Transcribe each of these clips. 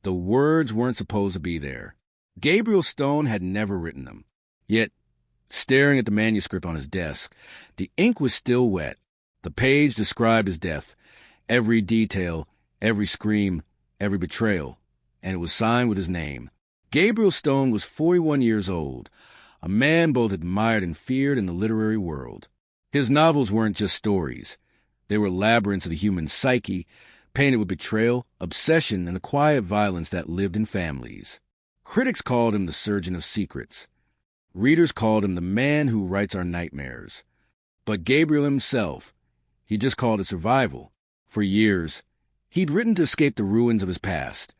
The words weren't supposed to be there. Gabriel Stone had never written them. Yet, staring at the manuscript on his desk, the ink was still wet. The page described his death, every detail, every scream, every betrayal, and it was signed with his name. Gabriel Stone was 41 years old, a man both admired and feared in the literary world. His novels weren't just stories. They were labyrinths of the human psyche, painted with betrayal, obsession, and the quiet violence that lived in families. Critics called him the surgeon of secrets. Readers called him the man who writes our nightmares. But Gabriel himself, he just called it survival. For years, he'd written to escape the ruins of his past.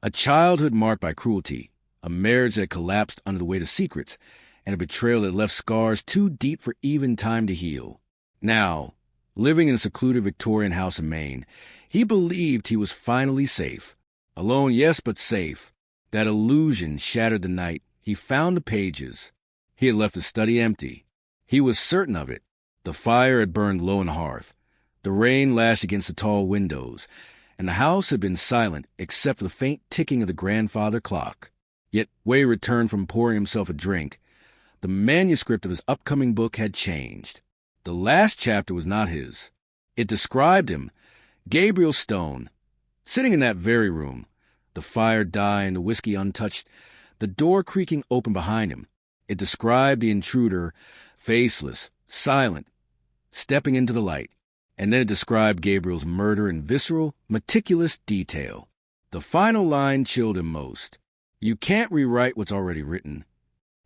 A childhood marked by cruelty, a marriage that collapsed under the weight of secrets, and a betrayal that left scars too deep for even time to heal. Now, living in a secluded Victorian house in Maine, he believed he was finally safe. Alone, yes, but safe. That illusion shattered the night he found the pages. He had left the study empty. He was certain of it. The fire had burned low on the hearth. The rain lashed against the tall windows, and the house had been silent except for the faint ticking of the grandfather clock. Yet Way returned from pouring himself a drink. The manuscript of his upcoming book had changed. The last chapter was not his. It described him, Gabriel Stone, sitting in that very room, the fire dying, the whiskey untouched, the door creaking open behind him. It described the intruder, faceless, silent, stepping into the light. And then it described Gabriel's murder in visceral, meticulous detail. The final line chilled him most. You can't rewrite what's already written.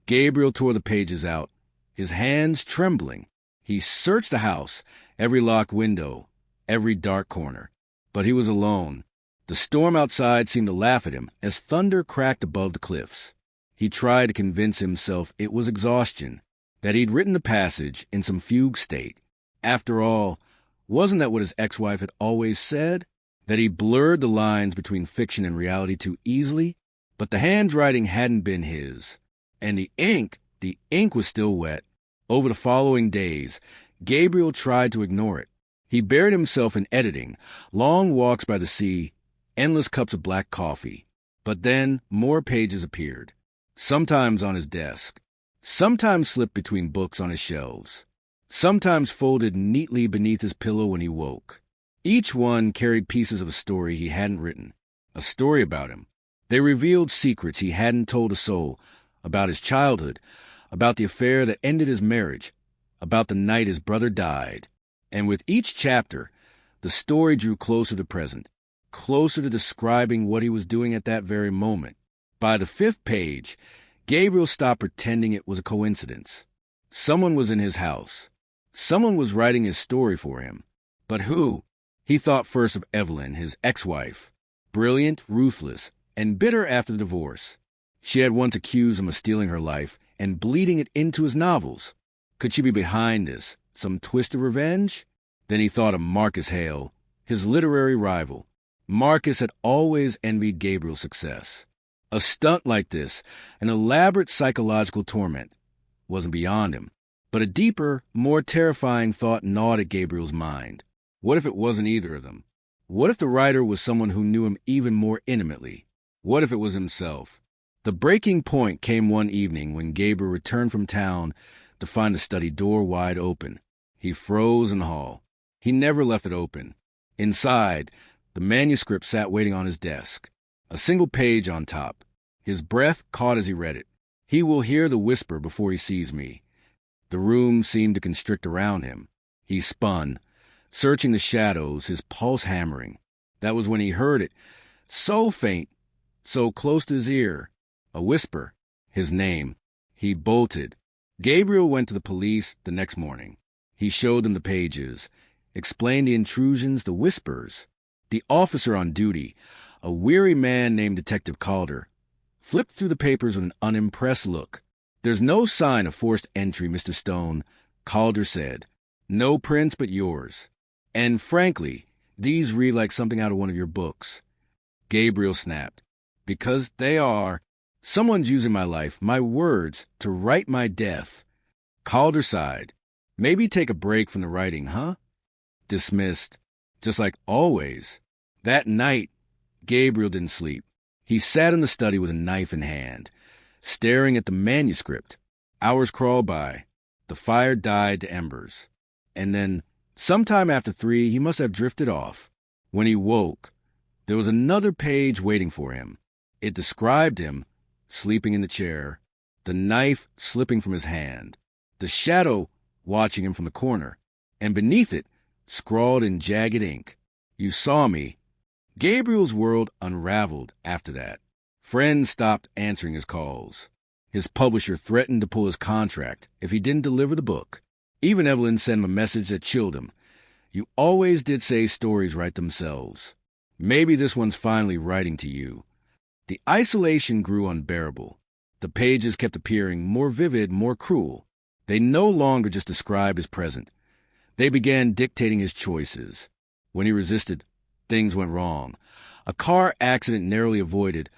Gabriel tore the pages out, his hands trembling. He searched the house, every locked window, every dark corner. But he was alone. The storm outside seemed to laugh at him as thunder cracked above the cliffs. He tried to convince himself it was exhaustion, that he'd written the passage in some fugue state. After all, wasn't that what his ex-wife had always said? That he blurred the lines between fiction and reality too easily? But the handwriting hadn't been his. And the ink was still wet. Over the following days, Gabriel tried to ignore it. He buried himself in editing, long walks by the sea, endless cups of black coffee. But then more pages appeared, sometimes on his desk, sometimes slipped between books on his shelves, sometimes folded neatly beneath his pillow when he woke. Each one carried pieces of a story he hadn't written, a story about him. They revealed secrets he hadn't told a soul, about his childhood, about the affair that ended his marriage, about the night his brother died. And with each chapter, the story drew closer to the present, closer to describing what he was doing at that very moment. By the 5th page, Gabriel stopped pretending it was a coincidence. Someone was in his house. Someone was writing his story for him. But who? He thought first of Evelyn, his ex-wife, brilliant, ruthless, and bitter after the divorce. She had once accused him of stealing her life and bleeding it into his novels. Could she be behind this? Some twist of revenge? Then he thought of Marcus Hale, his literary rival. Marcus had always envied Gabriel's success. A stunt like this, an elaborate psychological torment, wasn't beyond him. But a deeper, more terrifying thought gnawed at Gabriel's mind. What if it wasn't either of them? What if the writer was someone who knew him even more intimately? What if it was himself? The breaking point came one evening when Gabriel returned from town to find the study door wide open. He froze in the hall. He never left it open. Inside, the manuscript sat waiting on his desk, a single page on top. His breath caught as he read it. He will hear the whisper before he sees me. The room seemed to constrict around him. He spun, searching the shadows, his pulse hammering. That was when he heard it, so faint, so close to his ear. A whisper, his name. He bolted. Gabriel went to the police the next morning. He showed them the pages, explained the intrusions, the whispers. The officer on duty, a weary man named Detective Calder, flipped through the papers with an unimpressed look. "There's no sign of forced entry, Mr. Stone," Calder said. "No prints but yours. And frankly, these read like something out of one of your books." Gabriel snapped. "Because they are. Someone's using my life, my words, to write my death." Calder sighed. "Maybe take a break from the writing, huh?" Dismissed. Just like always. That night, Gabriel didn't sleep. He sat in the study with a knife in hand, staring at the manuscript. Hours crawled by. The fire died to embers. And then, sometime after 3, he must have drifted off. When he woke, there was another page waiting for him. It described him, sleeping in the chair, the knife slipping from his hand, the shadow watching him from the corner, and beneath it, scrawled in jagged ink, "You saw me." Gabriel's world unraveled after that. Friends stopped answering his calls. His publisher threatened to pull his contract if he didn't deliver the book. Even Evelyn sent him a message that chilled him. "You always did say stories write themselves. Maybe this one's finally writing to you." The isolation grew unbearable. The pages kept appearing more vivid, more cruel. They no longer just described his present. They began dictating his choices. When he resisted, things went wrong. A car accident narrowly avoided,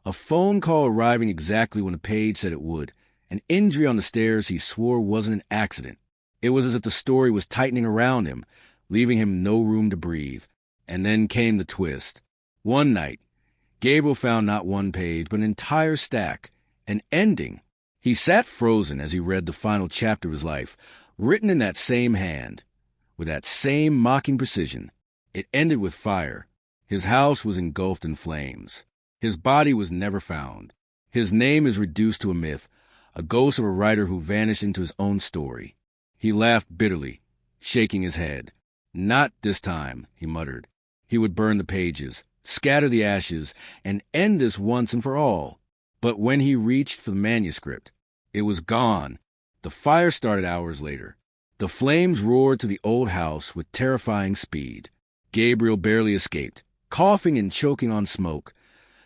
a phone call arriving exactly when the page said it would, an injury on the stairs he swore wasn't an accident. It was as if the story was tightening around him, leaving him no room to breathe. And then came the twist. One night, Gabriel found not one page, but an entire stack, an ending. He sat frozen as he read the final chapter of his life, written in that same hand, with that same mocking precision. It ended with fire. His house was engulfed in flames. His body was never found. His name is reduced to a myth, a ghost of a writer who vanished into his own story. He laughed bitterly, shaking his head. "Not this time," he muttered. He would burn the pages, scatter the ashes, and end this once and for all. But when he reached for the manuscript, it was gone. The fire started hours later. The flames roared to the old house with terrifying speed. Gabriel barely escaped, coughing and choking on smoke,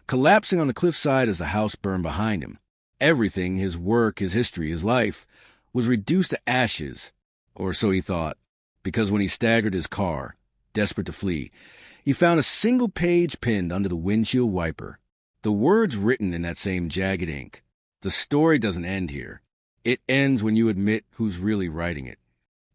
collapsing on the cliffside as the house burned behind him. Everything, his work, his history, his life, was reduced to ashes, or so he thought, because when he staggered his car, desperate to flee, he found a single page pinned under the windshield wiper. The words written in that same jagged ink. "The story doesn't end here. It ends when you admit who's really writing it."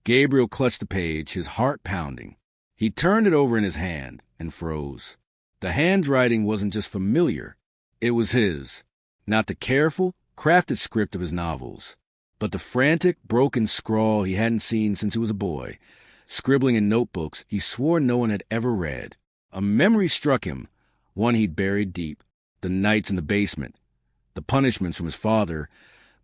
Gabriel clutched the page, his heart pounding. He turned it over in his hand and froze. The handwriting wasn't just familiar. It was his. Not the careful, crafted script of his novels, but the frantic, broken scrawl he hadn't seen since he was a boy, scribbling in notebooks he swore no one had ever read. A memory struck him, one he'd buried deep. The nights in the basement, the punishments from his father,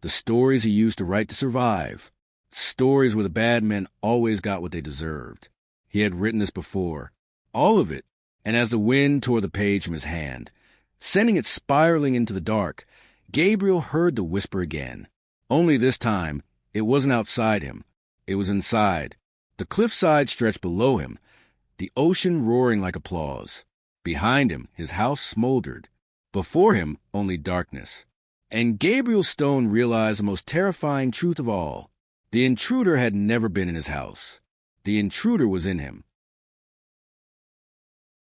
the stories he used to write to survive, stories where the bad men always got what they deserved. He had written this before, all of it, and as the wind tore the page from his hand, sending it spiraling into the dark, Gabriel heard the whisper again. Only this time, it wasn't outside him. It was inside. The cliffside stretched below him, the ocean roaring like applause. Behind him, his house smoldered. Before him, only darkness. And Gabriel Stone realized the most terrifying truth of all. The intruder had never been in his house. The intruder was in him.